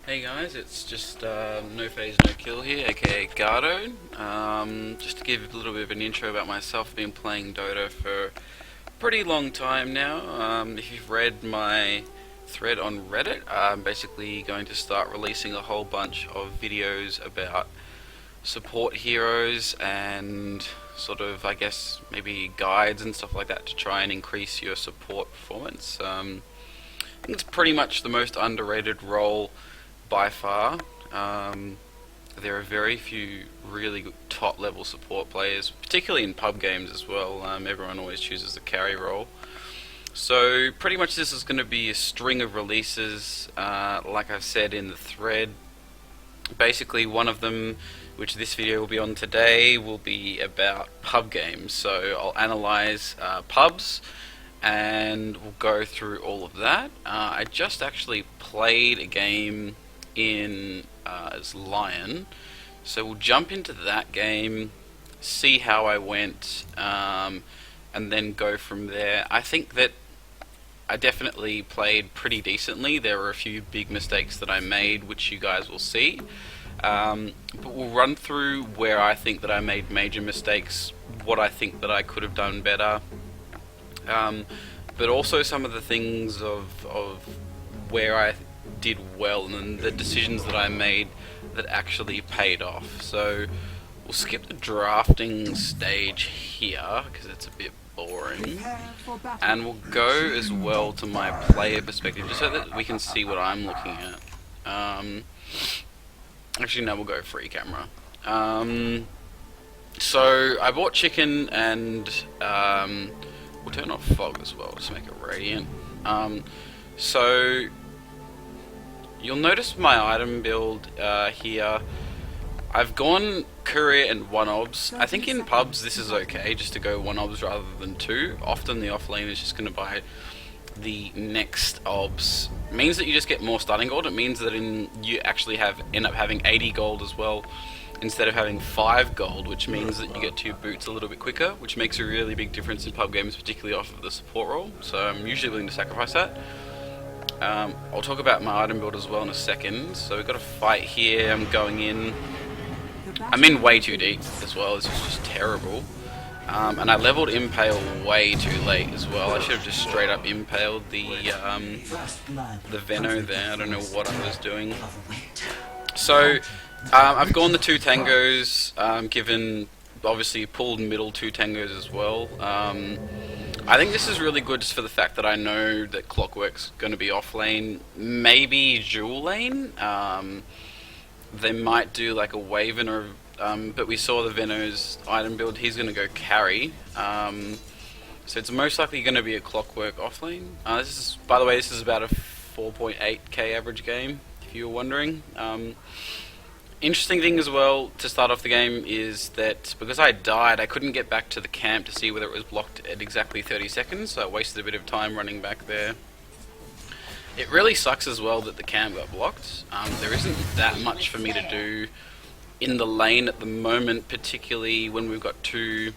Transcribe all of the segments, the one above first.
Hey guys, it's just NoPhaseNoKill here, aka Gardo. Just to give a little bit of an intro about myself, I've been playing Dota for a pretty long time now. If you've read my thread on Reddit, I'm basically going to start releasing a whole bunch of videos about support heroes and sort of, I guess, maybe guides and stuff like that to try and increase your support performance. I think it's pretty much the most underrated role by far. There are very few really good top level support players, particularly in pub games as well. Everyone always chooses the carry role. So pretty much this is going to be a string of releases, like I said in the thread. Basically one of them, which this video will be on today, will be about pub games. So I'll analyze pubs and we'll go through all of that. I just actually played a game in as Lion, so we'll jump into that game, see how I went, and then go from there. I think that I definitely played pretty decently. There were a few big mistakes that I made, which you guys will see, but we'll run through where I think that I made major mistakes, what I think that I could have done better, but also some of the things of where I did well and the decisions that I made that actually paid off. So we'll skip the drafting stage here because it's a bit boring, and we'll go as well to my player perspective just so that we can see what I'm looking at. Actually no, we'll go free camera. So I bought chicken and we'll turn off fog as well just to make it radiant. So you'll notice my item build here. I've gone courier and 1 obs. I think in pubs this is okay, just to go 1 obs rather than 2. Often the off lane is just going to buy the next obs. It means that you just get more starting gold. It means that you actually end up having 80 gold as well, instead of having 5 gold, which means that you get 2 boots a little bit quicker, which makes a really big difference in pub games, particularly off of the support role. So I'm usually willing to sacrifice that. I'll talk about my item build as well in a second. So we've got a fight here. I'm going in. I'm in way too deep as well. This is just terrible. And I leveled Impale way too late as well. I should have just straight up impaled the Veno there. I don't know what I was doing. So I've gone the 2 tangos, given obviously pulled middle 2 tangos as well. I think this is really good just for the fact that I know that Clockwork's going to be off lane, maybe dual lane. They might do like a Waven, or but we saw the Veno's item build, he's going to go carry. So it's most likely going to be a Clockwork off lane. This is, by the way, this is about a 4.8k average game, if you were wondering. Interesting thing as well to start off the game is that because I died, I couldn't get back to the camp to see whether it was blocked at exactly 30 seconds, so I wasted a bit of time running back there. It really sucks as well that the camp got blocked. There isn't that much for me to do in the lane at the moment, particularly when we've got 2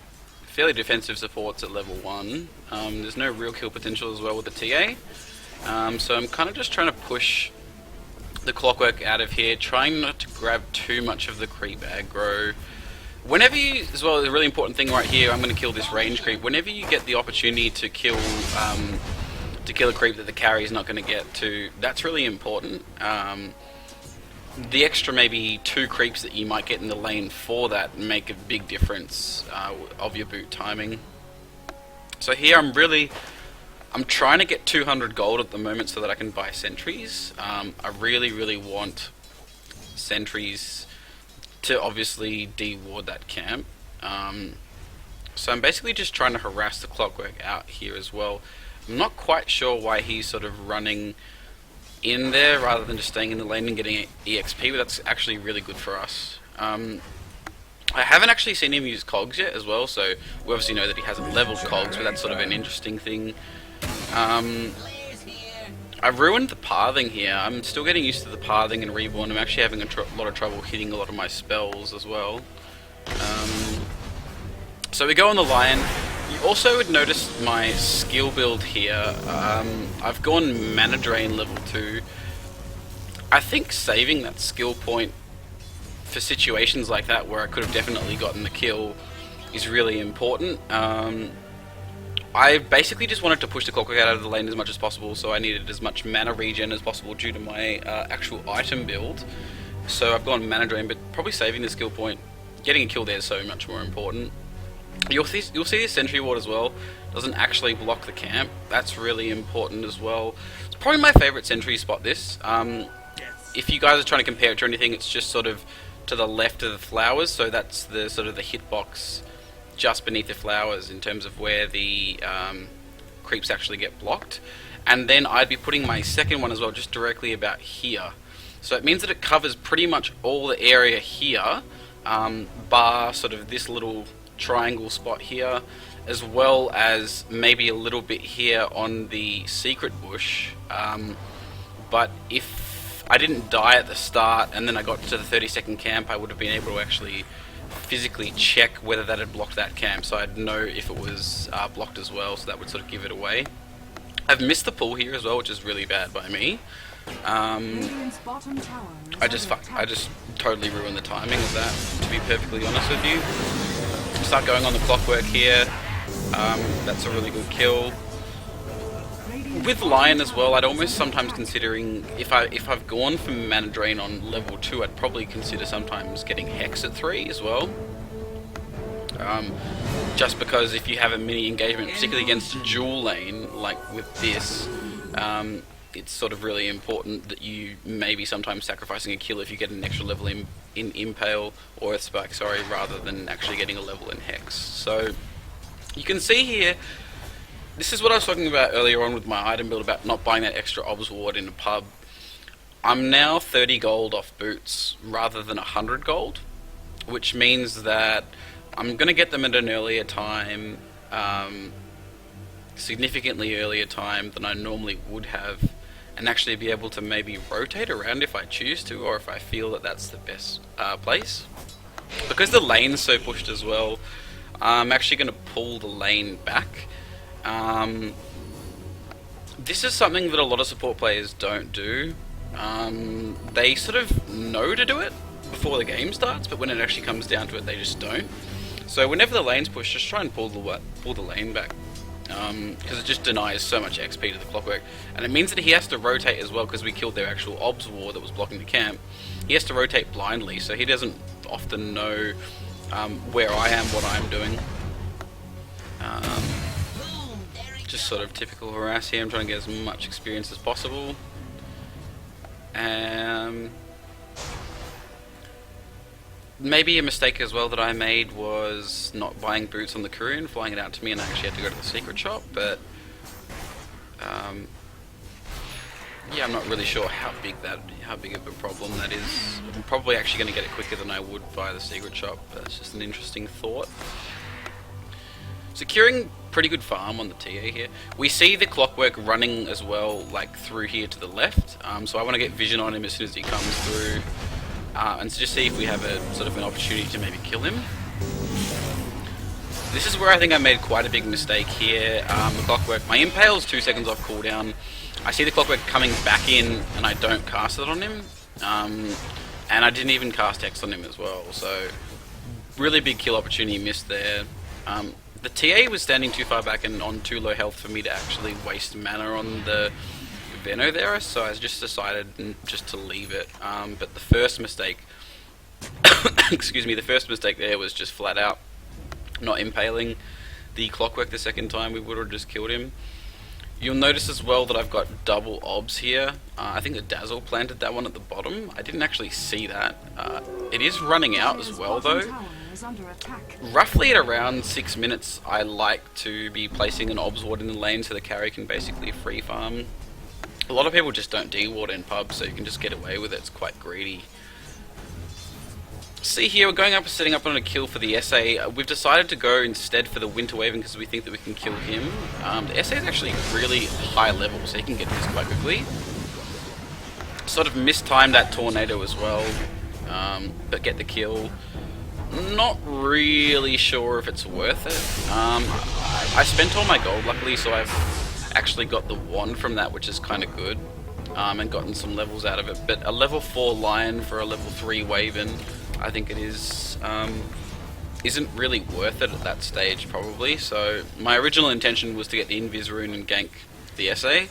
fairly defensive supports at level 1. There's no real kill potential as well with the TA, so I'm kind of just trying to push the Clockwork out of here, trying not to grab too much of the creep aggro. Whenever you, as well, a really important thing right here, I'm going to kill this range creep. Whenever you get the opportunity to kill a creep that the carry is not going to get to, that's really important. The extra maybe 2 creeps that you might get in the lane for that make a big difference of your boot timing. So here I'm trying to get 200 gold at the moment so that I can buy sentries. I really want sentries to obviously de-ward that camp. So I'm basically just trying to harass the Clockwork out here as well. I'm not quite sure why he's sort of running in there rather than just staying in the lane and getting EXP, but that's actually really good for us. I haven't actually seen him use cogs yet as well, so we obviously know that he hasn't leveled cogs, but that's sort of an interesting thing. I ruined the pathing here. I'm still getting used to the pathing and reborn. I'm actually having a lot of trouble hitting a lot of my spells as well. So we go on the Lion. You also would notice my skill build here. I've gone Mana Drain level 2. I think saving that skill point for situations like that where I could have definitely gotten the kill is really important. I basically just wanted to push the Clockwork out of the lane as much as possible, so I needed as much mana regen as possible due to my actual item build. So I've gone mana drain, but probably saving the skill point, getting a kill there is so much more important. You'll see this sentry ward as well doesn't actually block the camp. That's really important as well. It's probably my favourite sentry spot, this. If you guys are trying to compare it to anything, it's just sort of to the left of the flowers, so that's the sort of the hitbox just beneath the flowers in terms of where the creeps actually get blocked. And then I'd be putting my second one as well just directly about here. So it means that it covers pretty much all the area here, bar sort of this little triangle spot here, as well as maybe a little bit here on the secret bush. But if I didn't die at the start and then I got to the 30-second camp, I would have been able to actually physically check whether that had blocked that camp, so I'd know if it was blocked as well, so that would sort of give it away. I've missed the pull here as well, which is really bad by me. I just totally ruined the timing of that, to be perfectly honest with you. Start going on the Clockwork here. That's a really good kill. With Lion as well, I'd almost sometimes considering, if I've gone for mana drain on level 2, I'd probably consider sometimes getting Hex at 3 as well. Just because if you have a mini engagement, particularly against a dual lane like with this, it's sort of really important that you maybe sometimes sacrificing a kill if you get an extra level in Impale or Earth Spike, sorry, rather than actually getting a level in Hex. So you can see here, this is what I was talking about earlier on with my item build about not buying that extra obs ward in a pub. I'm now 30 gold off boots rather than 100 gold, which means that I'm going to get them at an earlier time, significantly earlier time than I normally would have, and actually be able to maybe rotate around if I choose to, or if I feel that that's the best place. Because the lane's so pushed as well, I'm actually going to pull the lane back. This is something that a lot of support players don't do. They sort of know to do it before the game starts, but when it actually comes down to it, they just don't. So whenever the lane's pushed, just try and pull the lane back, because it just denies so much XP to the Clockwork, and it means that he has to rotate as well, because we killed their actual obs ward that was blocking the camp. He has to rotate blindly, so he doesn't often know where I am, what I'm doing. Just sort of typical harass here. I'm trying to get as much experience as possible. Maybe a mistake as well that I made was not buying boots on the courier and flying it out to me, and I actually had to go to the secret shop, but yeah, I'm not really sure how big of a problem that is. I'm probably actually going to get it quicker than I would via the secret shop. That's just an interesting thought. Securing pretty good farm on the TA here. We see the Clockwork running as well, like through here to the left. So I want to get vision on him as soon as he comes through, and just see if we have a sort of an opportunity to maybe kill him. This is where I think I made quite a big mistake here. The Clockwork, my Impale's 2 seconds off cooldown. I see the Clockwork coming back in, and I don't cast it on him. And I didn't even cast Hex on him as well. So really big kill opportunity missed there. The TA was standing too far back and on too low health for me to actually waste mana on the Veno there, so I just decided just to leave it. But the first mistake, excuse me, the first mistake there was just flat out not impaling the Clockwork the second time. We would have just killed him. You'll notice as well that I've got double obs here. I think the Dazzle planted that one at the bottom. I didn't actually see that. It is running out as well though. Roughly at around 6 minutes, I like to be placing an obs ward in the lane so the carry can basically free farm. A lot of people just don't D-ward in pubs, so you can just get away with it. It's quite greedy. See here, we're going up and setting up on a kill for the SA. We've decided to go instead for the Winter Waving because we think that we can kill him. The SA is actually really high level, so he can get this quite quickly. Sort of mistimed that Tornado as well, but get the kill. Not really sure if it's worth it. I spent all my gold luckily, so I've actually got the wand from that, which is kind of good. and gotten some levels out of it. But a level 4 Lion for a level 3 Waven, I think it is, isn't really worth it at that stage probably. So my original intention was to get the Invis rune and gank the SA.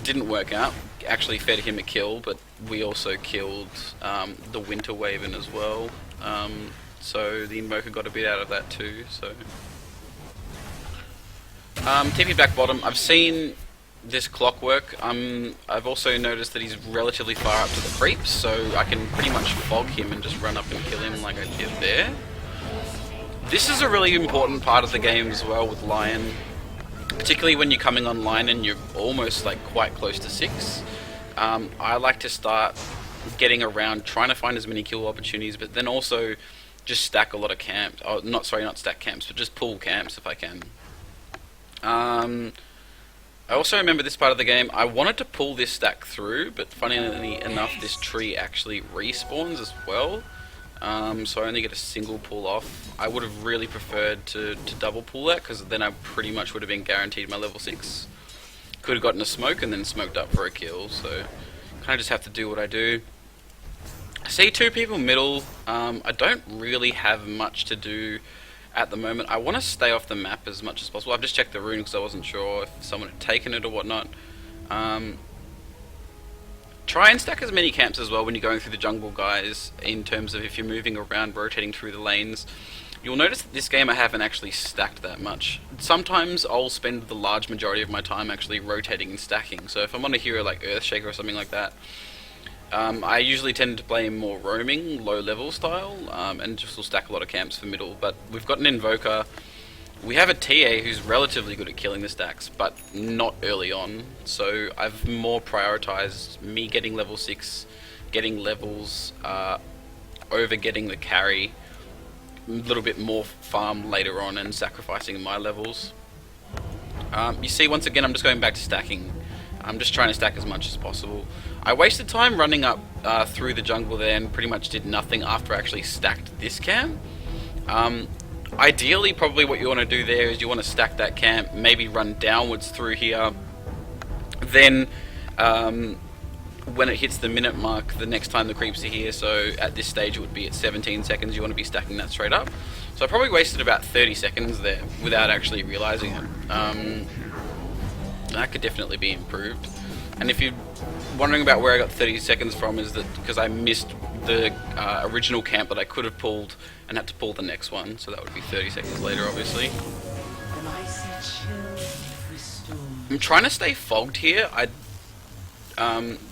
Didn't work out. Actually fed him a kill, but we also killed the Winter Waven as well. So the Invoker got a bit out of that too. So TP back bottom. I've seen this clockwork. I've also noticed that he's relatively far up to the creeps, so I can pretty much fog him and just run up and kill him like I did there. This is a really important part of the game as well with Lion, particularly when you're coming online and you're almost like quite close to 6. I like to start getting around, trying to find as many kill opportunities, but then also just stack a lot of camps. Oh, not stack camps, but just pull camps if I can. I also remember this part of the game, I wanted to pull this stack through, but funnily enough this tree actually respawns as well. So I only get a single pull off. I would have really preferred to double pull that, because then I pretty much would have been guaranteed my level 6. Could have gotten a smoke and then smoked up for a kill, so kind of just have to do what I do. I see 2 people middle. I don't really have much to do at the moment. I want to stay off the map as much as possible. I've just checked the rune because I wasn't sure if someone had taken it or whatnot. Try and stack as many camps as well when you're going through the jungle, guys, in terms of if you're moving around, rotating through the lanes. You'll notice that this game I haven't actually stacked that much. Sometimes I'll spend the large majority of my time actually rotating and stacking. So if I'm on a hero like Earthshaker or something like that, I usually tend to play more roaming, low level style, and just will stack a lot of camps for middle. But we've got an Invoker. We have a TA who's relatively good at killing the stacks, but not early on. So I've more prioritized me getting level 6, getting levels, over getting the carry, a little bit more farm later on, and sacrificing my levels. You see, once again, I'm just going back to stacking. I'm just trying to stack as much as possible. I wasted time running up through the jungle there and pretty much did nothing after I actually stacked this camp. Ideally, probably what you want to do there is you want to stack that camp, maybe run downwards through here. Then, when it hits the minute mark, the next time the creeps are here, so at this stage it would be at 17 seconds, you want to be stacking that straight up. So I probably wasted about 30 seconds there without actually realizing it. That could definitely be improved. And if you're wondering about where I got 30 seconds from, is that because I missed the original camp that I could have pulled and had to pull the next one, so that would be 30 seconds later, obviously. I'm trying to stay fogged here. I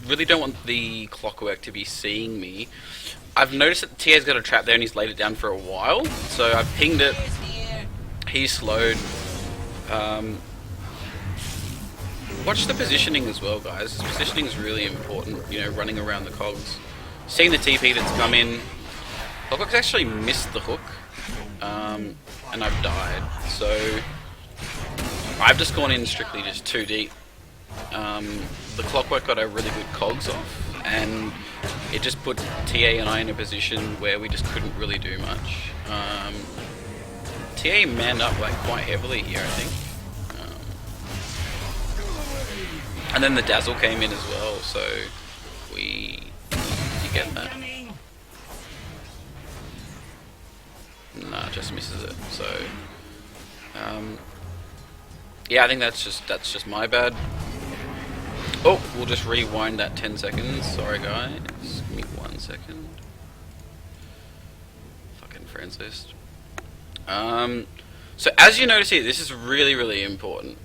really don't want the clockwork to be seeing me. I've noticed that TA's got a trap there and he's laid it down for a while, so I've pinged it. He's slowed. Watch the positioning as well, guys. This positioning is really important, you know, running around the cogs. Seeing the TP that's come in. Clockwork's actually missed the hook, and I've died. So I've just gone in strictly just too deep. The Clockwork got a really good cogs off, and it just put TA and I in a position where we just couldn't really do much. TA manned up like quite heavily here, I think. And then the Dazzle came in as well, so you get that. Nah, just misses it. So, yeah, I think that's just my bad. Oh, we'll just rewind that 10 seconds. Sorry, guys. Give me 1 second. Fucking Francis. So as you notice here, this is really, really important.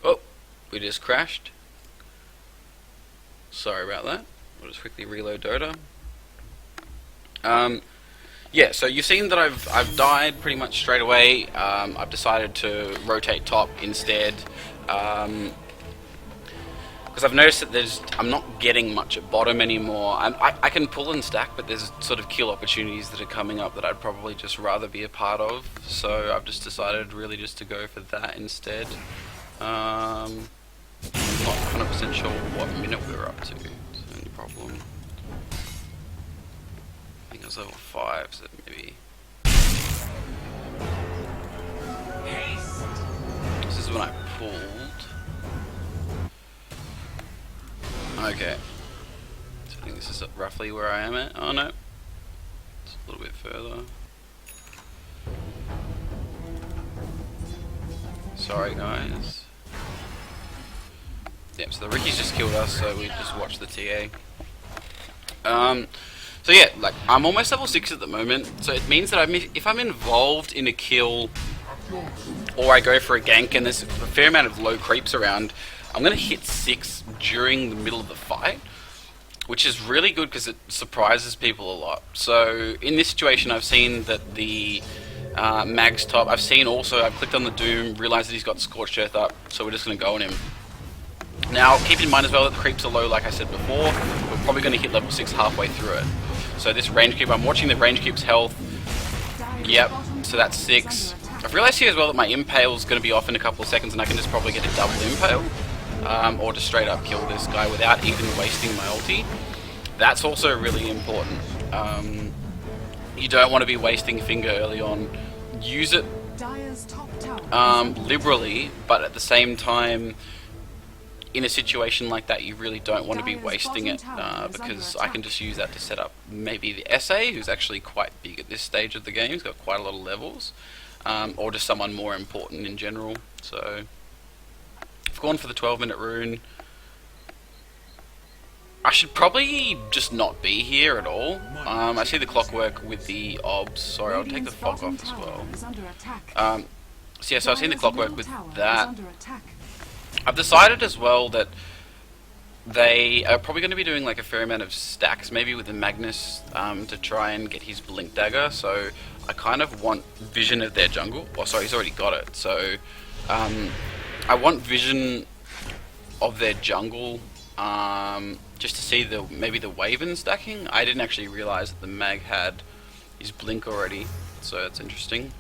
Oh, we just crashed. Sorry about that. We'll just quickly reload Dota. Yeah, so you've seen that I've died pretty much straight away. I've decided to rotate top instead. Because I've noticed that I'm not getting much at bottom anymore. I can pull and stack, but there's sort of kill opportunities that are coming up that I'd probably just rather be a part of. So I've just decided really just to go for that instead. I'm not 100% sure what minute we're up to. It's the only problem. I think it was level 5, so maybe. This is when I pulled. Okay. So I think this is roughly where I am at. Oh no. It's a little bit further. Sorry guys. Yep, so the Ricky's just killed us, so we just watched the TA. So yeah, like, I'm almost level 6 at the moment, so it means that if I'm involved in a kill, or I go for a gank and there's a fair amount of low creeps around, I'm going to hit 6 during the middle of the fight, which is really good because it surprises people a lot. So in this situation I've seen that the mag's top, I've clicked on the Doom, realised that he's got Scorched Earth up, so we're just going to go on him. Now, keep in mind as well that the creeps are low, like I said before. We're probably going to hit level 6 halfway through it. So this range creep, I'm watching the range creep's health. Yep, so that's 6. I've realised here as well that my impale is going to be off in a couple of seconds, and I can just probably get a double impale. Or just straight up kill this guy without even wasting my ulti. That's also really important. You don't want to be wasting finger early on. Use it liberally, but at the same time, in a situation like that, you really don't want to be wasting it, because I can just use that to set up maybe the SA, who's actually quite big at this stage of the game. He's got quite a lot of levels, or just someone more important in general. So I've gone for the 12-minute rune. I should probably just not be here at all. I see the clockwork with the obs. Sorry, I'll take the fog off as well. So yeah, so I've seen the clockwork with that. I've decided as well that they are probably going to be doing like a fair amount of stacks, maybe with the Magnus, to try and get his Blink Dagger. So I kind of want vision of their jungle. Oh, sorry, he's already got it. So I want vision of their jungle, just to see maybe the Waven stacking. I didn't actually realise that the Mag had his Blink already, so that's interesting.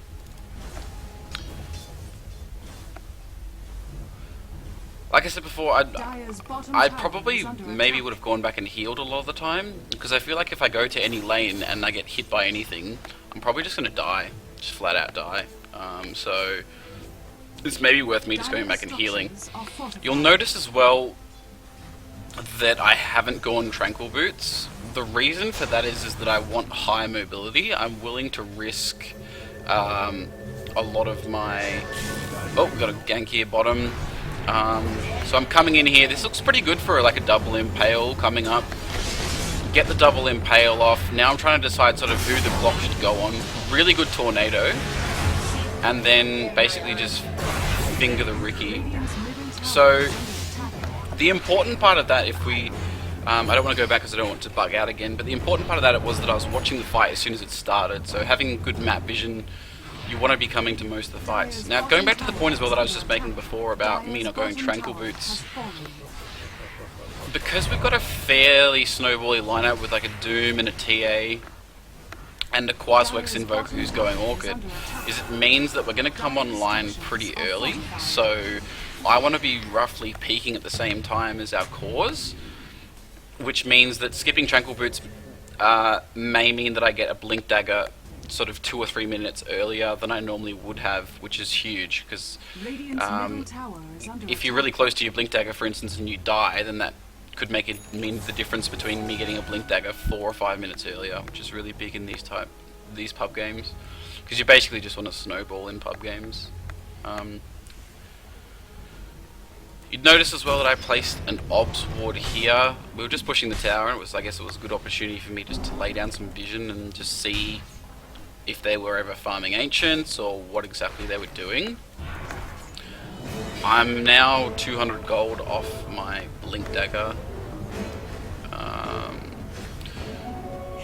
Like I said before, I'd probably maybe would have gone back and healed a lot of the time, because I feel like if I go to any lane and I get hit by anything, I'm probably just going to die, just flat out die. So it's maybe worth me just going back and healing. You'll notice as well that I haven't gone Tranquil Boots. The reason for that is that I want high mobility. I'm willing to risk a lot of my... Oh, we've got a gank here bottom. So I'm coming in here. This looks pretty good for like a double impale coming up. Get the double impale off. Now I'm trying to decide sort of who the block should go on. Really good tornado. And then basically just finger the Ricky. So the important part of that, if we... I don't want to go back because I don't want to bug out again, but the important part of that was that I was watching the fight as soon as it started. So having good map vision, you want to be coming to most of the fights. Now, going back to the point as well that I was just making before about me not going Tranquil Boots, because we've got a fairly snowbally lineup with like a Doom and a TA and a Quaswex Invoker who's going Orchid, is it means that we're going to come online pretty early, so I want to be roughly peaking at the same time as our cores, which means that skipping Tranquil Boots may mean that I get a Blink Dagger sort of 2 or 3 minutes earlier than I normally would have, which is huge, because if you're really close to your Blink Dagger, for instance, and you die, then that could make it mean the difference between me getting a Blink Dagger 4 or 5 minutes earlier, which is really big in these pub games, because you basically just want to snowball in pub games. You'd notice as well that I placed an obs ward here. We were just pushing the tower, and I guess it was a good opportunity for me just to lay down some vision and just see if they were ever farming ancients or what exactly they were doing. I'm now 200 gold off my Blink Dagger.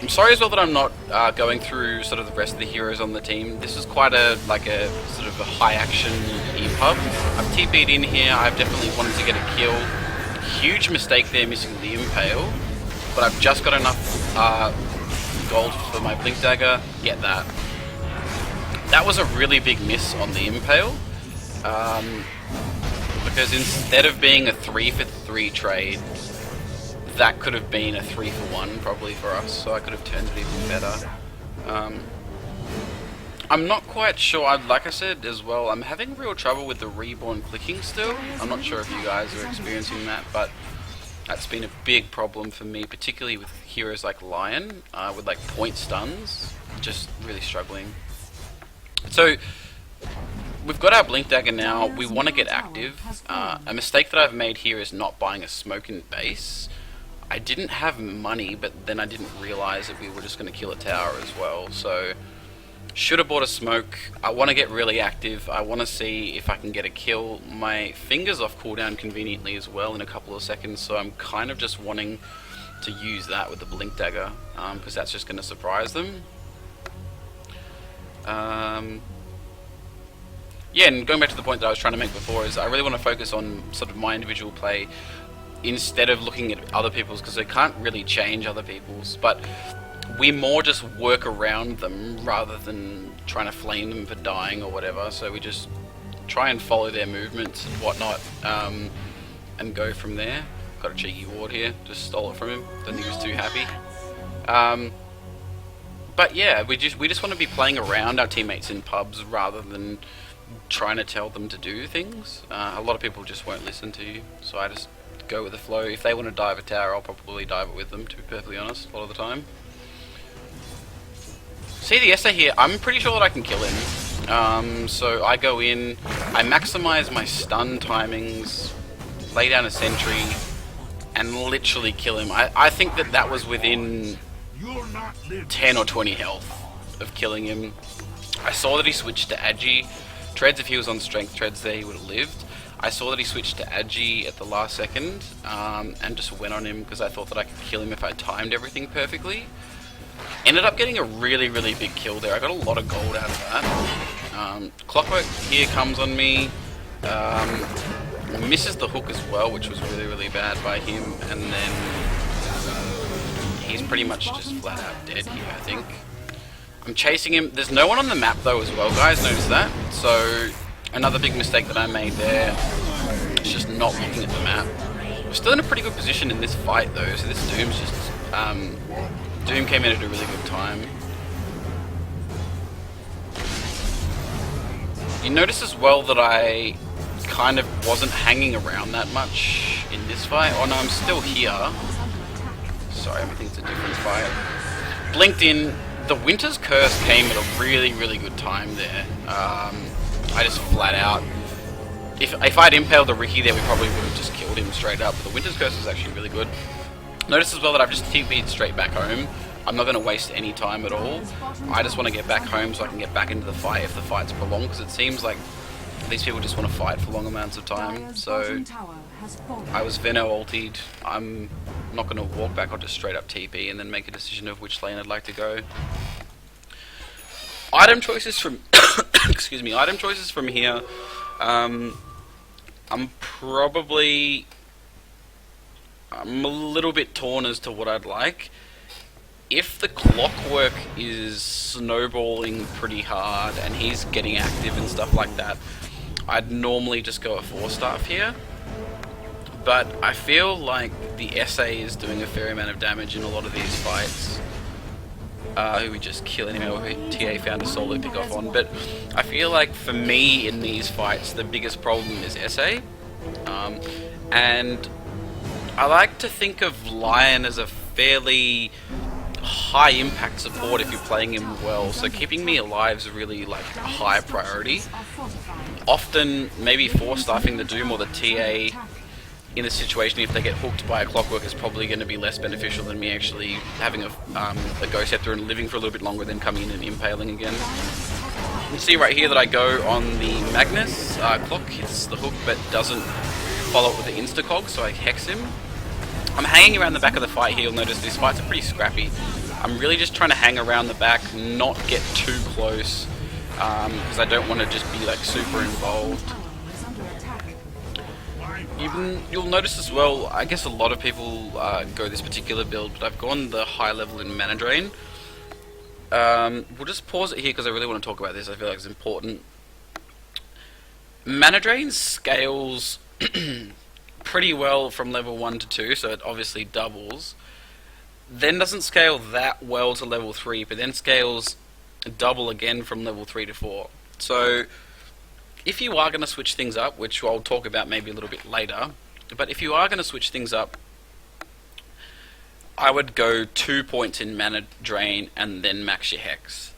I'm sorry as well that I'm not going through sort of the rest of the heroes on the team. This is quite a sort of a high action e-pub. I've TP'd in here. I've definitely wanted to get a kill. Huge mistake there missing the impale, but I've just got enough gold for my Blink Dagger. Get that. That was a really big miss on the impale, because instead of being a 3-for-3 trade, that could have been a 3-for-1 probably for us, so I could have turned it even better. I'm not quite sure, like I said as well, I'm having real trouble with the reborn clicking still. I'm not sure if you guys are experiencing that, but That's been a big problem for me, particularly with heroes like Lion, with like point stuns. Just really struggling. So we've got our Blink Dagger now. We want to get active. A mistake that I've made here is not buying a smoke in base. I didn't have money, but then I didn't realize that we were just going to kill a tower as well. So should have bought a smoke. I want to get really active. I want to see if I can get a kill. My finger's off cooldown conveniently as well in a couple of seconds, so I'm kind of just wanting to use that with the Blink Dagger, because that's just going to surprise them. Yeah, and going back to the point that I was trying to make before, is I really want to focus on sort of my individual play instead of looking at other people's, because they can't really change other people's, but we more just work around them rather than trying to flame them for dying or whatever. So we just try and follow their movements and whatnot, and go from there. Got a cheeky ward here, just stole it from him. Don't think he was too happy. But yeah, we just want to be playing around our teammates in pubs rather than trying to tell them to do things. A lot of people just won't listen to you, so I just go with the flow. If they want to dive a tower, I'll probably dive it with them, to be perfectly honest, a lot of the time. See the SA here, I'm pretty sure that I can kill him. So I go in, I maximize my stun timings, lay down a sentry, and literally kill him. I think that that was within 10 or 20 health of killing him. I saw that he switched to Agi. Treads, if he was on strength treads there, he would have lived. I saw that he switched to Agi at the last second, and just went on him because I thought that I could kill him if I timed everything perfectly. Ended up getting a really, really big kill there. I got a lot of gold out of that. Clockwork here comes on me. Misses the hook as well, which was really, really bad by him. And then he's pretty much just flat out dead here, I think. I'm chasing him. There's no one on the map though as well, guys. Notice that. So another big mistake that I made there is just not looking at the map. We're still in a pretty good position in this fight though, so this Doom's just... Doom came in at a really good time. You notice as well that I kind of wasn't hanging around that much in this fight. Oh no, I'm still here. Sorry, everything's a different fight. Blinked in. The Winter's Curse came at a really, really good time there. I just flat out... If I'd impaled the Ricky there, we probably would have just killed him straight up. But the Winter's Curse is actually really good. Notice as well that I've just TP'd straight back home. I'm not going to waste any time at all. I just want to get back home so I can get back into the fight if the fight's prolonged, because it seems like these people just want to fight for long amounts of time. So I was Veno ultied. I'm not going to walk back, I'll just straight up TP and then make a decision of which lane I'd like to go. Item choices from excuse me, item choices from here. I'm a little bit torn as to what I'd like. If the Clockwork is snowballing pretty hard and he's getting active and stuff like that, I'd normally just go a 4-staff here. But I feel like the SA is doing a fair amount of damage in a lot of these fights. Who we just kill anyway, who TA found a solo pick off on. But I feel like for me in these fights, the biggest problem is SA. And I like to think of Lion as a fairly high impact support if you're playing him well, so keeping me alive is really like a high priority. Often maybe 4-staffing the Doom or the TA in a situation if they get hooked by a Clockwork is probably going to be less beneficial than me actually having a Ghost Scepter and living for a little bit longer than coming in and impaling again. You can see right here that I go on the Magnus, Clock hits the hook but doesn't follow it with the Instacog, so I hex him. I'm hanging around the back of the fight here. You'll notice these fights are pretty scrappy. I'm really just trying to hang around the back, not get too close, because I don't want to just be like super involved. You'll notice as well, I guess a lot of people go this particular build, but I've gone the high level in Mana Drain. We'll just pause it here because I really want to talk about this. I feel like it's important. Mana Drain scales pretty well from level 1 to 2, so it obviously doubles. Then doesn't scale that well to level 3, but then scales double again from level 3 to 4. So if you are going to switch things up, which I'll talk about maybe a little bit later, but if you are going to switch things up, I would go 2 points in mana drain and then max your hex.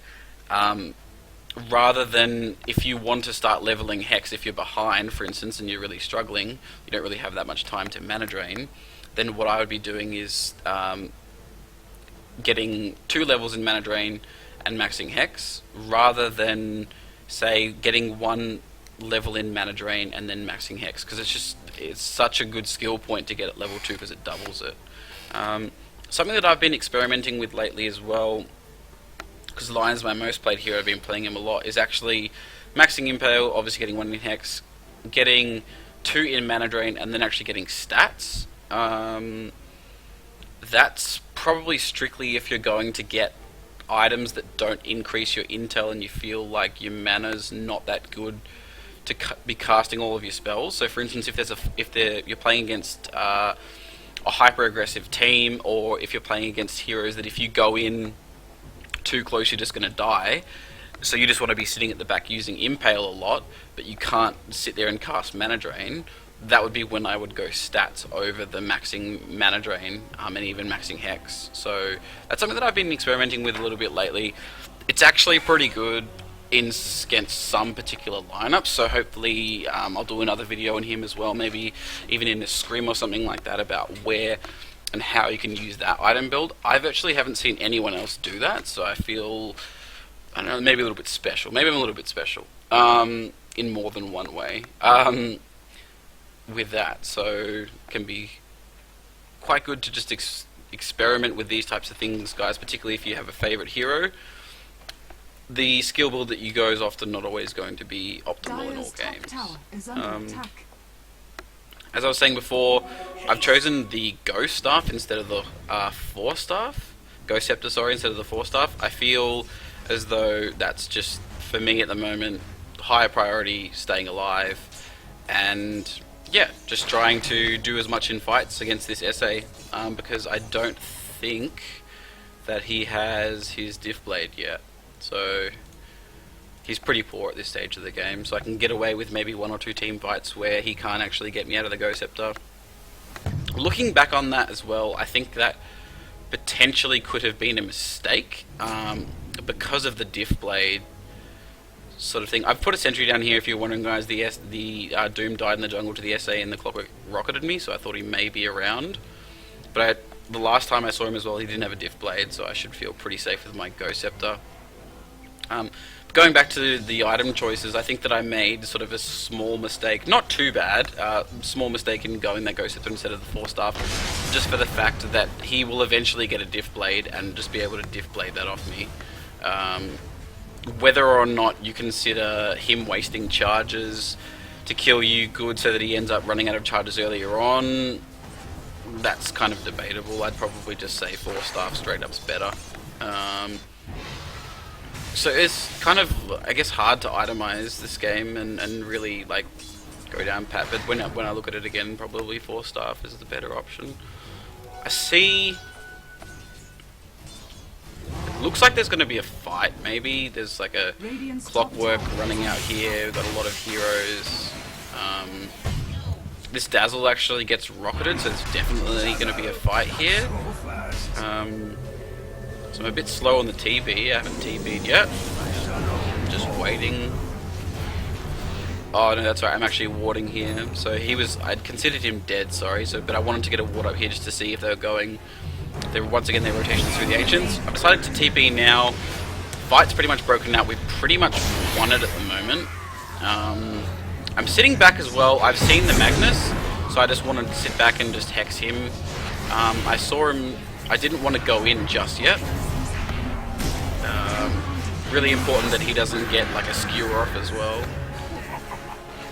Rather than, if you want to start leveling hex, if you're behind, for instance, and you're really struggling, you don't really have that much time to mana drain, then what I would be doing is getting 2 levels in mana drain and maxing hex, rather than, say, getting 1 level in mana drain and then maxing hex, because it's such a good skill point to get at level 2 because it doubles it. Something that I've been experimenting with lately as well, because Lion's my most played hero, I've been playing him a lot, is actually maxing Impale, obviously getting 1 in hex, getting 2 in mana drain, and then actually getting stats. That's probably strictly if you're going to get items that don't increase your intel and you feel like your mana's not that good to be casting all of your spells. So for instance, if you're playing against a hyper aggressive team, or if you're playing against heroes that if you go in too close you're just going to die, so you just want to be sitting at the back using Impale a lot, but you can't sit there and cast mana drain, that would be when I would go stats over the maxing mana drain, and even maxing hex. So that's something that I've been experimenting with a little bit lately. It's actually pretty good against some particular lineups, so hopefully I'll do another video on him as well, maybe even in a scrim or something like that, about where and how you can use that item build. I actually haven't seen anyone else do that, so I feel, I don't know, maybe a little bit special. Maybe I'm a little bit special in more than one way with that. So it can be quite good to just experiment with these types of things, guys, particularly if you have a favorite hero. The skill build that you go is often not always going to be optimal in all games. As I was saying before, I've chosen the Ghost Staff instead of the Force Staff. Ghost Scepter, sorry, instead of the Force Staff. I feel as though that's just, for me at the moment, higher priority, staying alive, and yeah, just trying to do as much in fights against this SA, because I don't think that he has his Diff Blade yet. So he's pretty poor at this stage of the game, so I can get away with maybe 1 or 2 team fights where he can't actually get me out of the Ghost Scepter. Looking back on that as well, I think that potentially could have been a mistake because of the Diff Blade sort of thing. I've put a sentry down here if you're wondering, guys. The Doom died in the jungle to the SA and the Clockwork rocketed me, so I thought he may be around. But the last time I saw him as well, he didn't have a Diff Blade, so I should feel pretty safe with my Ghost Scepter. Going back to the item choices, I think that I made sort of a small mistake, not too bad, small mistake in going that Ghost Scepter instead of the Force Staff, just for the fact that he will eventually get a Diff Blade and just be able to Diff Blade that off me. Whether or not you consider him wasting charges to kill you good so that he ends up running out of charges earlier on, that's kind of debatable. I'd probably just say Force Staff straight up's better. So it's kind of, I guess, hard to itemize this game and really like go down pat, but when I look at it again, probably Force Staff is the better option. I see, it looks like there's going to be a fight, maybe. There's like a Clockwork running out here, we've got a lot of heroes. This Dazzle actually gets rocketed, so there's definitely going to be a fight here. So I'm a bit slow on the TB, I haven't TB'd yet. Just waiting. Oh no, that's right, I'm actually warding here. So I'd considered him dead, sorry, but I wanted to get a ward up here just to see if they were going, once again their rotations through the Ancients. I've decided to TB now. Fight's pretty much broken out, we've pretty much won it at the moment. I'm sitting back as well, I've seen the Magnus, so I just wanted to sit back and just hex him. I saw him, I didn't want to go in just yet. Really important that he doesn't get like a skewer off as well.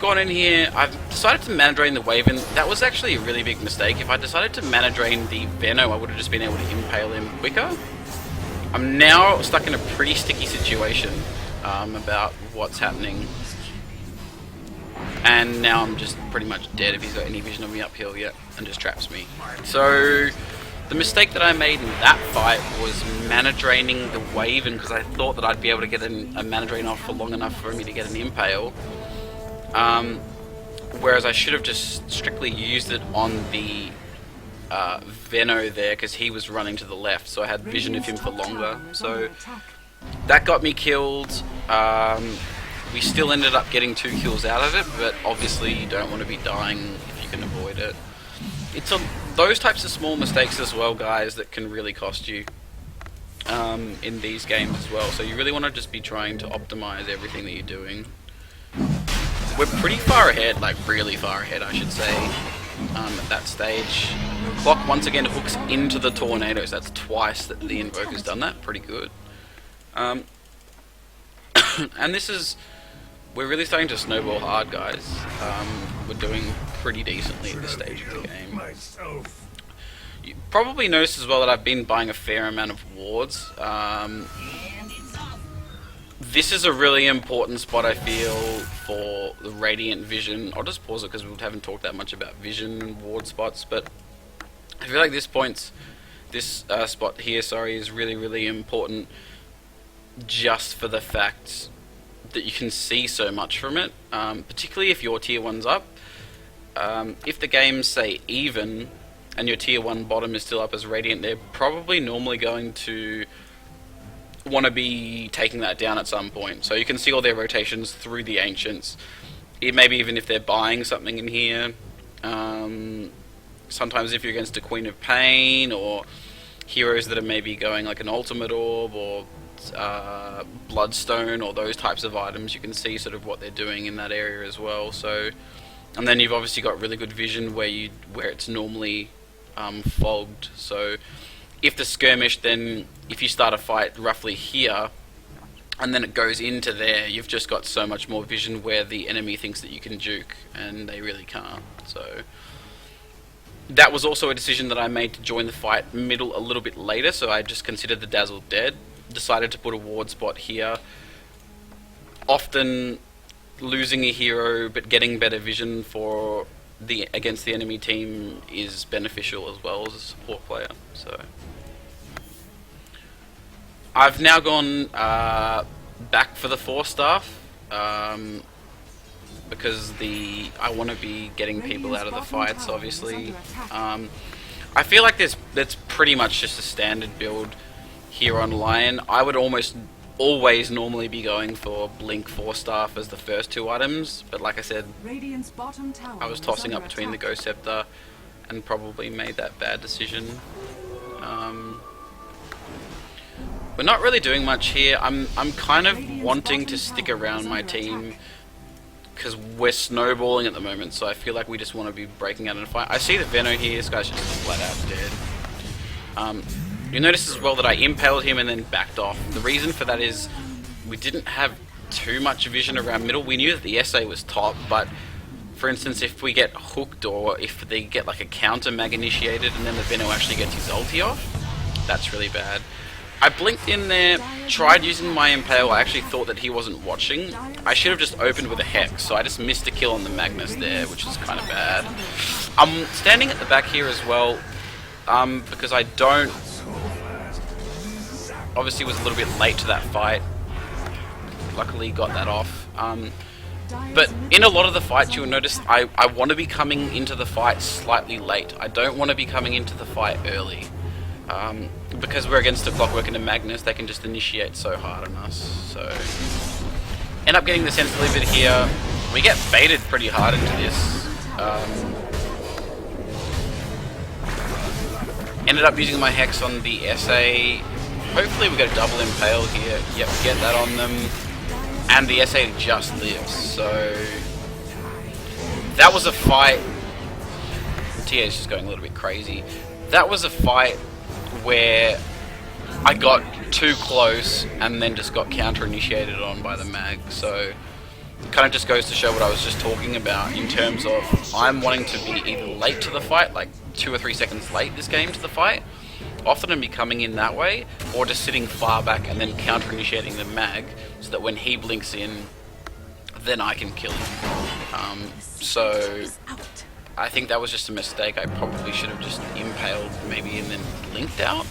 Gone in here, I've decided to mana drain the Waven. That was actually a really big mistake. If I decided to mana drain the Veno, I would have just been able to impale him quicker. I'm now stuck in a pretty sticky situation about what's happening. And now I'm just pretty much dead if he's got any vision of me uphill yet and just traps me. So the mistake that I made in that fight was mana draining the Waven because I thought that I'd be able to get a mana drain off for long enough for me to get an impale. Whereas I should have just strictly used it on the Venno there because he was running to the left, so I had vision of him for longer. So that got me killed. We still ended up getting 2 kills out of it, but obviously you don't want to be dying if you can avoid it. It's those types of small mistakes as well, guys, that can really cost you in these games as well. So you really want to just be trying to optimize everything that you're doing. We're pretty far ahead, like really far ahead, I should say, at that stage. Clock once again hooks into the tornadoes. That's twice that the Invoker's done that. Pretty good. And this is... We're really starting to snowball hard, guys. We're doing pretty decently at this stage of the game. You probably noticed as well that I've been buying a fair amount of wards. This is a really important spot, I feel, for the Radiant Vision. I'll just pause it because we haven't talked that much about Vision and ward spots, but I feel like this spot here, is really, really important just for the fact that you can see so much from it, particularly if your tier 1's up. If the game's, say, even, and your tier 1 bottom is still up as Radiant, they're probably normally going to want to be taking that down at some point. So you can see all their rotations through the Ancients. Maybe even if they're buying something in here. Sometimes if you're against a Queen of Pain, or heroes that are maybe going like an Ultimate Orb, or Bloodstone, or those types of items, you can see sort of what they're doing in that area as well. So, and then you've obviously got really good vision where it's normally fogged. So if the skirmish, then if you start a fight roughly here and then it goes into there, you've just got so much more vision where the enemy thinks that you can juke and they really can't. So that was also a decision that I made to join the fight middle a little bit later, so I just considered the Dazzle dead. Decided to put a ward spot here. Often losing a hero but getting better vision for against the enemy team is beneficial as well as a support player. So I've now gone back for the 4-staff because I want to be getting people out of the fights, obviously. I feel like that's pretty much just a standard build here on Lion. I would almost always normally be going for Blink 4-staff as the first 2 items, but like I said, I was tossing up between the Ghost Scepter and probably made that bad decision. We're not really doing much here. I'm kind of wanting to stick around my team because we're snowballing at the moment, so I feel like we just want to be breaking out in a fight. I see the Venno here. This guy's just flat out dead. You notice as well that I impaled him and then backed off. The reason for that is we didn't have too much vision around middle. We knew that the SA was top, but for instance, if we get hooked or if they get like a counter mag initiated and then the Venno actually gets his ulti off, that's really bad. I blinked in there, tried using my impale. I actually thought that he wasn't watching. I should have just opened with a Hex, so I just missed a kill on the Magnus there, which is kind of bad. I'm standing at the back here as well, because I don't... Obviously was a little bit late to that fight. Luckily got that off. But in a lot of the fights you'll notice I want to be coming into the fight slightly late. I don't want to be coming into the fight early. Because we're against a Clockwork and a Magnus, they can just initiate so hard on us. So end up getting the Sensitive bit here. We get baited pretty hard into this. Ended up using my Hex on the SA. Hopefully we get a double impale here. Yep, get that on them. And the SA just lives. So that was a fight. TA is just going a little bit crazy. That was a fight where I got too close and then just got counter-initiated on by the mag. So it kind of just goes to show what I was just talking about in terms of I'm wanting to be either late to the fight, like 2 or 3 seconds late this game to the fight. Often I'm coming in that way, or just sitting far back and then counter-initiating the mag so that when he blinks in, then I can kill him. So I think that was just a mistake. I probably should have just impaled maybe and then blinked out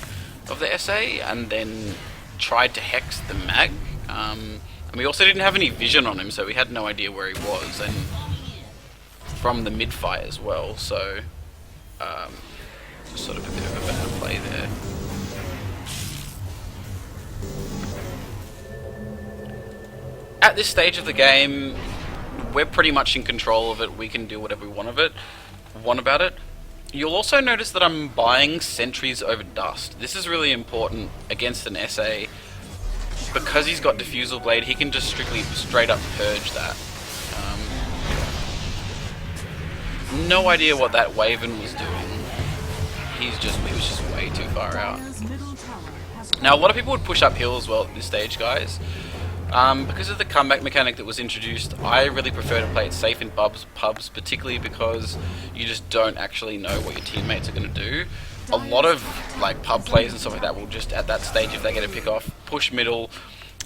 of the SA and then tried to Hex the mag. And we also didn't have any vision on him, so we had no idea where he was, and from the mid-fight as well, so Just sort of a bit of a bad play there. At this stage of the game, we're pretty much in control of it. We can do whatever we want about it. You'll also notice that I'm buying sentries over dust. This is really important against an SA. Because he's got Diffusal Blade, he can just straight up purge that. No idea what that Waven was doing. He was just way too far out. Now, a lot of people would push uphill as well at this stage, guys. Because of the comeback mechanic that was introduced, I really prefer to play it safe in pubs, particularly because you just don't actually know what your teammates are going to do. A lot of like pub players and stuff like that will just, at that stage, if they get a pick off, push middle,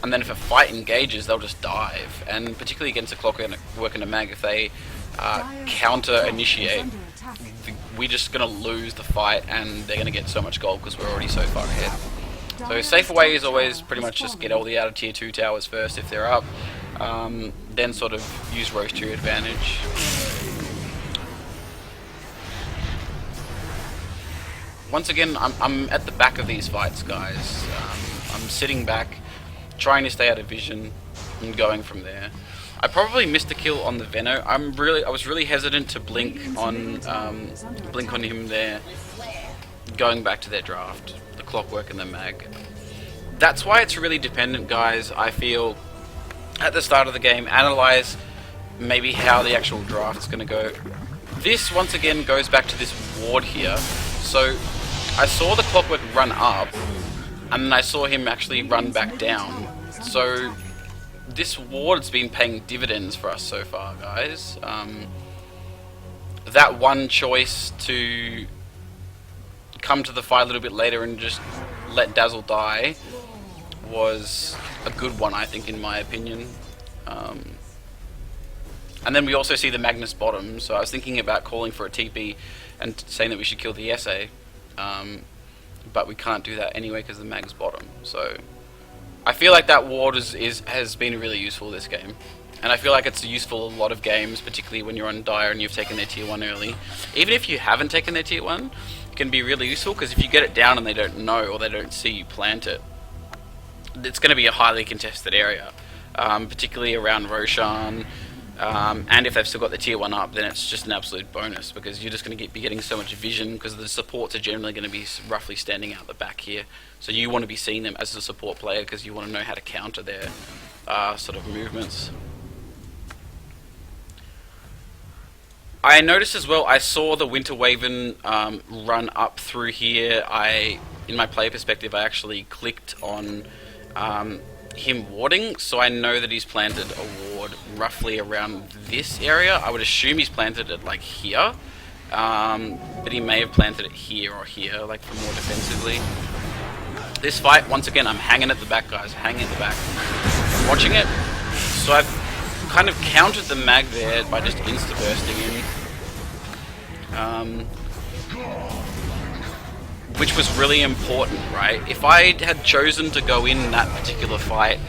and then if a fight engages, they'll just dive. And particularly against a Clockwork and a mag, if they counter initiate, we're just going to lose the fight, and they're going to get so much gold because we're already so far ahead. So safer way is always pretty much just get all the outer tier 2 towers first if they're up, then sort of use roast to your advantage. Once again, I'm at the back of these fights, guys. I'm sitting back, trying to stay out of vision, and going from there. I probably missed a kill on the Veno. I was really hesitant to blink on him there, going back to their draft. Clockwork and the mag. That's why it's really dependent, guys. I feel at the start of the game, analyze maybe how the actual draft's going to go. This once again goes back to this ward here. So I saw the Clockwork run up, and then I saw him actually run back down. So this ward's been paying dividends for us so far, guys. That one choice to come to the fight a little bit later and just let Dazzle die was a good one, I think, in my opinion. And then we also see the Magnus bottom, so I was thinking about calling for a TP and saying that we should kill the SA, but we can't do that anyway because the Mag's bottom. So I feel like that ward has been really useful this game. And I feel like it's useful in a lot of games, particularly when you're on Dire and you've taken their tier 1 early. Even if you haven't taken their tier 1, it can be really useful, because if you get it down and they don't know or they don't see you plant it, it's going to be a highly contested area, particularly around Roshan. And if they've still got the tier 1 up, then it's just an absolute bonus, because you're just going to be getting so much vision, because the supports are generally going to be roughly standing out the back here. So you want to be seeing them as a support player, because you want to know how to counter their sort of movements. I noticed as well, I saw the Winter Waven run up through here. In my player perspective, I actually clicked on him warding, so I know that he's planted a ward roughly around this area. I would assume he's planted it like here, but he may have planted it here or here, like for more defensively. This fight, once again, I'm hanging at the back, guys, hanging at the back, watching it. So I've kind of countered the mag there by just insta-bursting in, which was really important, right? If I had chosen to go in that particular fight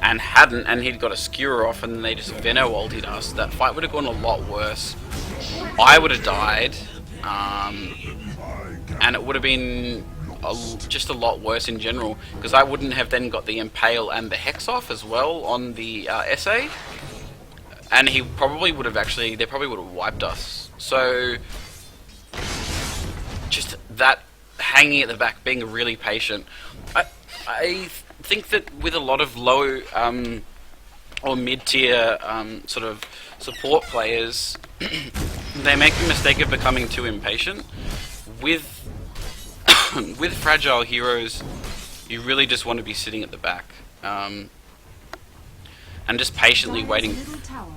and hadn't, and he'd got a skewer off and they just Veno ulted us, that fight would have gone a lot worse. I would have died, and it would have been just a lot worse in general, because I wouldn't have then got the Impale and the Hex off as well on the SA. And he probably would have they probably would have wiped us. So, just that hanging at the back, being really patient. I think that with a lot of low or mid-tier sort of support players, they make the mistake of becoming too impatient. With with fragile heroes, you really just want to be sitting at the back. And just patiently waiting,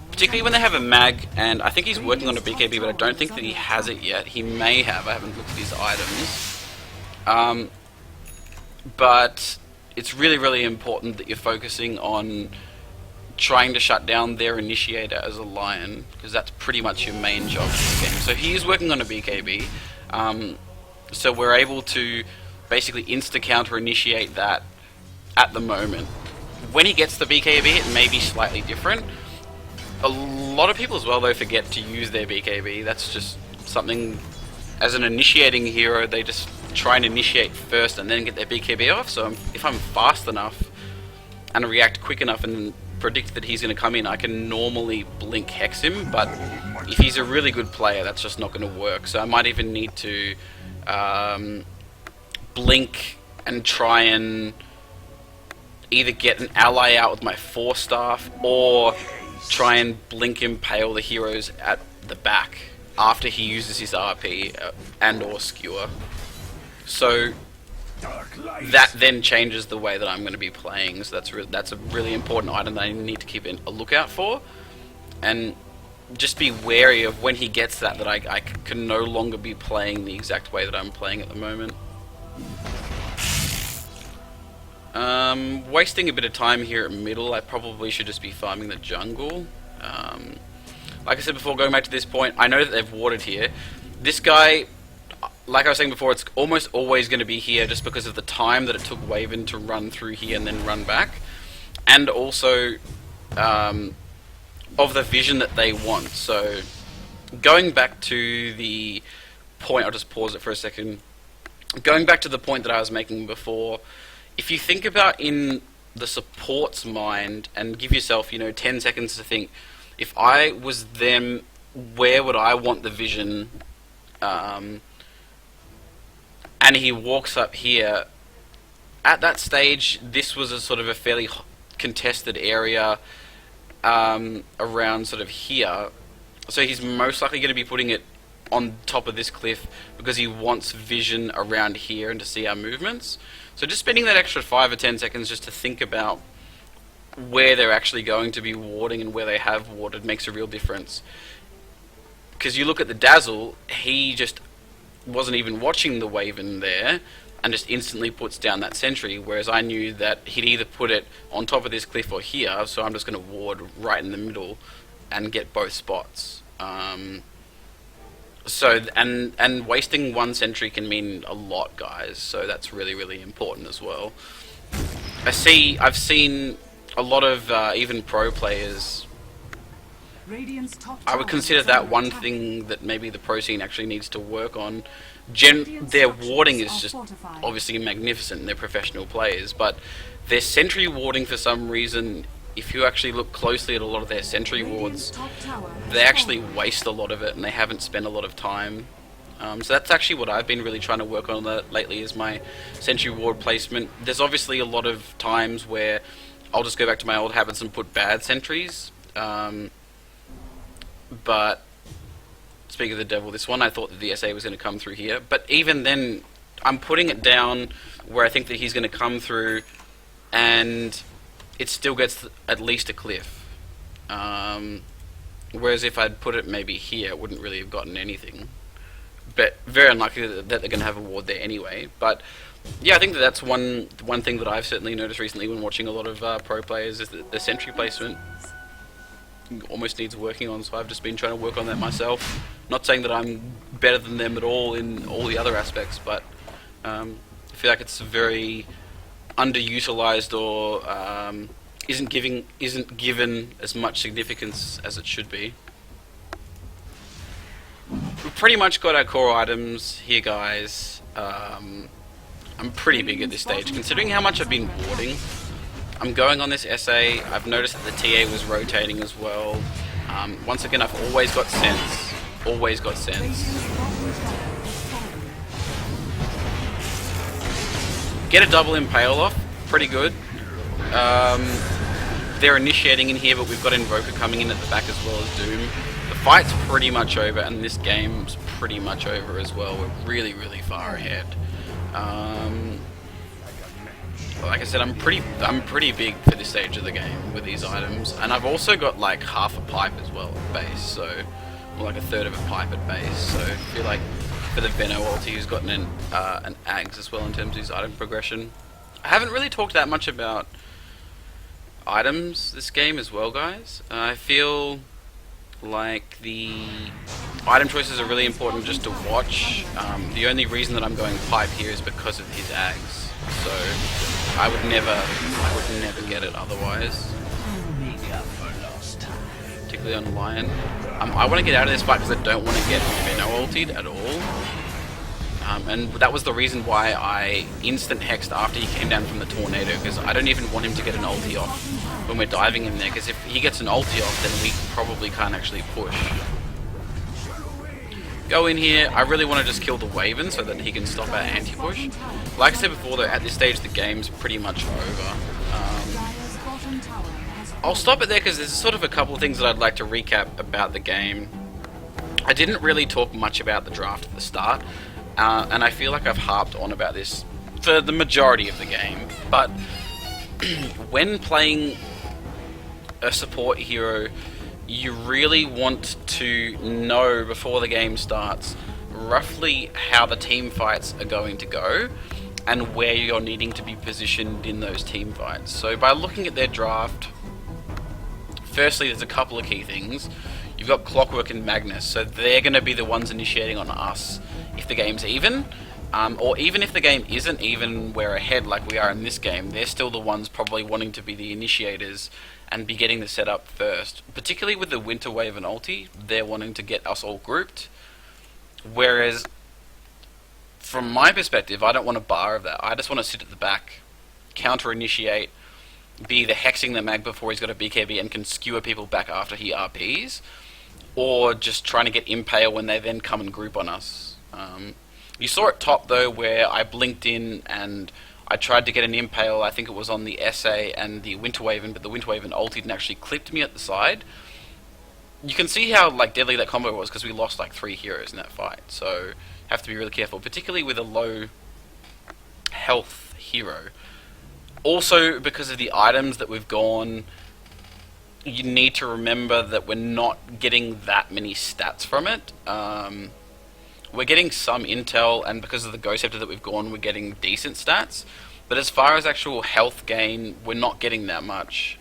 particularly when they have a mag, and I think he's working on a BKB, but I don't think that he has it yet. He may have, I haven't looked at his items. But it's really, really important that you're focusing on trying to shut down their initiator as a lion, because that's pretty much your main job in this game. So he is working on a BKB, so we're able to basically insta-counter initiate that at the moment. When he gets the BKB, it may be slightly different. A lot of people as well, though, forget to use their BKB. That's just something as an initiating hero, they just try and initiate first and then get their BKB off. So if I'm fast enough and react quick enough and predict that he's going to come in, I can normally blink hex him. But if he's a really good player, that's just not going to work. So I might even need to blink and try and either get an ally out with my Force Staff or try and blink impale the heroes at the back after he uses his RP and or skewer. So that then changes the way that I'm going to be playing. So that's a really important item that I need to keep a lookout for, and just be wary of when he gets that I can no longer be playing the exact way that I'm playing at the moment. Wasting a bit of time here at middle. I probably should just be farming the jungle. Like I said before, going back to this point, I know that they've warded here. This guy, like I was saying before, it's almost always going to be here just because of the time that it took Waven to run through here and then run back. And also of the vision that they want. So going back to the point, I'll just pause it for a second. Going back to the point that I was making before, if you think about in the support's mind and give yourself, 10 seconds to think, if I was them, where would I want the vision? And he walks up here. At that stage, this was a sort of a fairly contested area around sort of here. So he's most likely going to be putting it on top of this cliff because he wants vision around here and to see our movements. So just spending that extra 5 or 10 seconds just to think about where they're actually going to be warding and where they have warded makes a real difference. Because you look at the Dazzle, he just wasn't even watching the Waven there and just instantly puts down that sentry, whereas I knew that he'd either put it on top of this cliff or here, so I'm just going to ward right in the middle and get both spots. So and wasting one sentry can mean a lot, guys, so that's really, really important as well. I've seen a lot of even pro players. I would consider that one thing that maybe the pro scene actually needs to work on. Their warding is just obviously magnificent, and they're professional players, but their sentry warding, for some reason, if you actually look closely at a lot of their sentry wards, they actually waste a lot of it and they haven't spent a lot of time. So that's actually what I've been really trying to work on lately, is my sentry ward placement. There's obviously a lot of times where I'll just go back to my old habits and put bad sentries. But speaking of the devil, this one, I thought that the SA was going to come through here. But even then, I'm putting it down where I think that he's going to come through, and it still gets at least a cliff. Whereas if I'd put it maybe here, it wouldn't really have gotten anything. But very unlikely that they're going to have a ward there anyway. But yeah, I think that that's one thing that I've certainly noticed recently when watching a lot of pro players, is that the sentry placement almost needs working on. So I've just been trying to work on that myself. Not saying that I'm better than them at all in all the other aspects, but I feel like it's very underutilized or isn't given as much significance as it should be. We've pretty much got our core items here, guys. I'm pretty big at this stage, considering how much I've been warding. I'm going on this SA. I've noticed that the TA was rotating as well. Once again, I've always got sense. Always got sense. Get a double impale off. Pretty good. They're initiating in here, but we've got Invoker coming in at the back as well as Doom. The fight's pretty much over, and this game's pretty much over as well. We're really, really far ahead. Like I said, I'm pretty big for this stage of the game with these items, and I've also got like half a pipe as well at base, so, or like a third of a pipe at base. So I feel like for the Veno ulti, he's gotten an Ags as well in terms of his item progression. I haven't really talked that much about items this game as well, guys. I feel like the item choices are really important just to watch. The only reason that I'm going pipe here is because of his Ags. So I would never get it otherwise. Particularly on Lion. I want to get out of this fight because I don't want to get Veno ultied at all. And that was the reason why I instant hexed after he came down from the tornado, because I don't even want him to get an ulti off when we're diving in there, because if he gets an ulti off, then we probably can't actually push. Go in here. I really want to just kill the Waven so that he can stop our anti-push. Like I said before though, at this stage the game's pretty much over. I'll stop it there because there's sort of a couple of things that I'd like to recap about the game. I didn't really talk much about the draft at the start, and I feel like I've harped on about this for the majority of the game, but when playing a support hero, you really want to know before the game starts roughly how the team fights are going to go and where you're needing to be positioned in those team fights. So by looking at their draft, firstly there's a couple of key things. You've got Clockwork and Magnus, so they're going to be the ones initiating on us if the game's even, or even if the game isn't even, we're ahead like we are in this game, they're still the ones probably wanting to be the initiators and be getting the setup first. Particularly with the Winter Wave and ulti, they're wanting to get us all grouped, whereas from my perspective, I don't want a bar of that. I just want to sit at the back, counter-initiate, be either hexing the mag before he's got a BKB and can skewer people back after he RPs, or just trying to get Impale when they then come and group on us. You saw it top though where I blinked in and I tried to get an Impale, I think it was on the SA and the Winter Waven, but the Winter Waven ulted and actually clipped me at the side. You can see how like deadly that combo was because we lost like 3 heroes in that fight, so have to be really careful, particularly with a low health hero. Also, because of the items that we've gone, you need to remember that we're not getting that many stats from it. We're getting some intel, and because of the Ghost Scepter that we've gone, we're getting decent stats. But as far as actual health gain, we're not getting that much.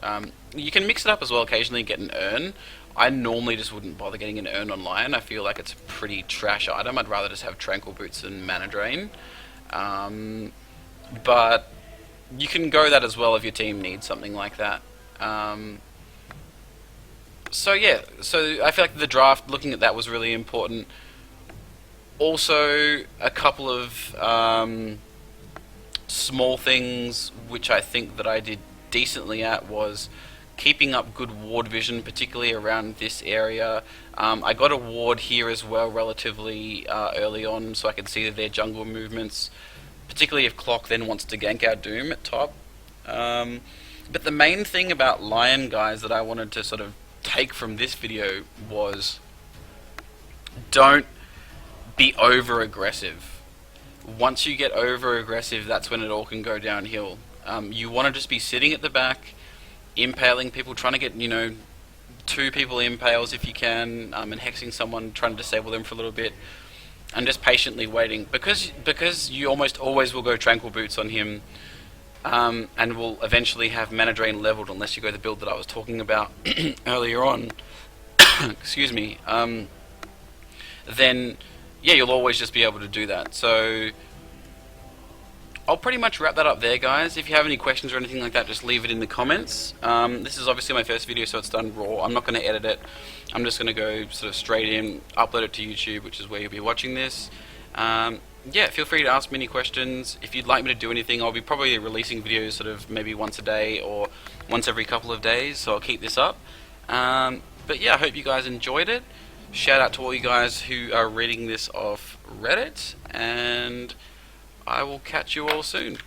You can mix it up as well, occasionally get an urn. I normally just wouldn't bother getting an urn online. I feel like it's a pretty trash item. I'd rather just have Tranquil Boots and Mana Drain. But you can go that as well if your team needs something like that. So yeah, so I feel like the draft, looking at that was really important. Also, a couple of small things which I think that I did decently at was keeping up good ward vision, particularly around this area. I got a ward here as well relatively early on, so I could see their jungle movements, particularly if Clock then wants to gank our Doom at top. But the main thing about Lion, guys, that I wanted to sort of take from this video was don't be over aggressive. Once you get over aggressive, that's when it all can go downhill. You want to just be sitting at the back, impaling people, trying to get, 2 people impales if you can, and hexing someone, trying to disable them for a little bit, and just patiently waiting. Because you almost always will go Tranquil Boots on him, and will eventually have Mana Drain leveled unless you go the build that I was talking about earlier on. Excuse me. Then yeah, you'll always just be able to do that. So I'll pretty much wrap that up there, guys. If you have any questions or anything like that, just leave it in the comments. This is obviously my first video, so it's done raw. I'm not going to edit it. I'm just going to go sort of straight in, upload it to YouTube, which is where you'll be watching this. Yeah, feel free to ask me any questions. If you'd like me to do anything, I'll be probably releasing videos sort of maybe once a day or once every couple of days, so I'll keep this up. But yeah, I hope you guys enjoyed it. Shout out to all you guys who are reading this off Reddit, and I will catch you all soon.